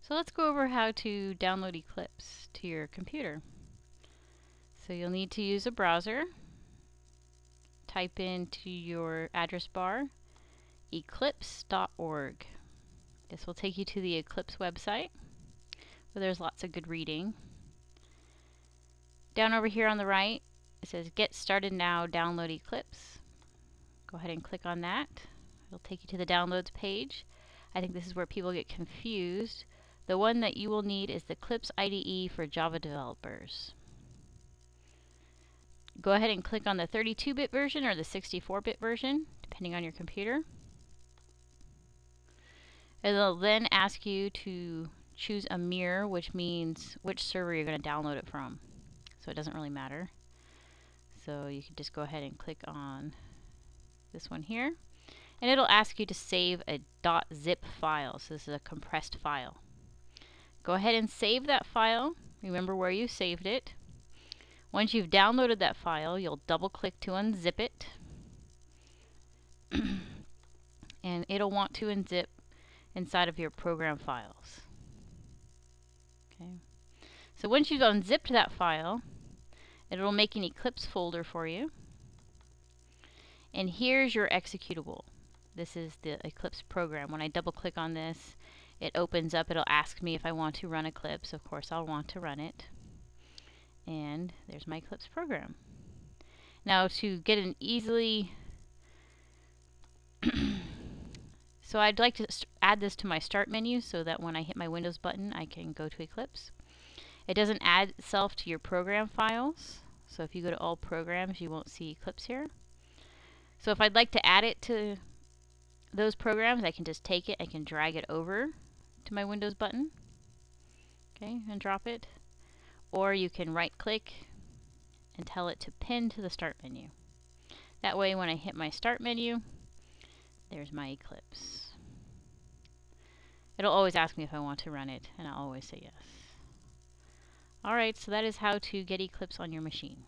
So let's go over how to download Eclipse to your computer. So you'll need to use a browser. Type into your address bar eclipse.org. This will take you to the Eclipse website where there's lots of good reading. Down over here on the right it says Get Started Now, Download Eclipse. Go ahead and click on that. It'll take you to the downloads page. I think this is where people get confused. The one that you will need is the Eclipse IDE for Java developers. Go ahead and click on the 32-bit version or the 64-bit version, depending on your computer. It'll then ask you to choose a mirror, which means which server you're going to download it from. So it doesn't really matter. So you can just go ahead and click on this one here. And it'll ask you to save a .zip file. So this is a compressed file. Go ahead and save that file. Remember where you saved it. Once you've downloaded that file, you'll double click to unzip it. And it'll want to unzip inside of your program files. Okay. So once you've unzipped that file, it'll make an Eclipse folder for you. And here's your executable. This is the Eclipse program. When I double click on this, it opens up. It'll ask me if I want to run Eclipse. Of course, I'll want to run it. And there's my Eclipse program. Now to get an easily... So I'd like to add this to my start menu so that when I hit my Windows button, I can go to Eclipse. It doesn't add itself to your program files. So if you go to all programs, you won't see Eclipse here. So if I'd like to add it to those programs, I can just take it, I can drag it over to my Windows button, okay, and drop it. Or you can right click and tell it to pin to the start menu. That way when I hit my start menu, there's my Eclipse. It'll always ask me if I want to run it, and I'll always say yes. Alright, so that is how to get Eclipse on your machine.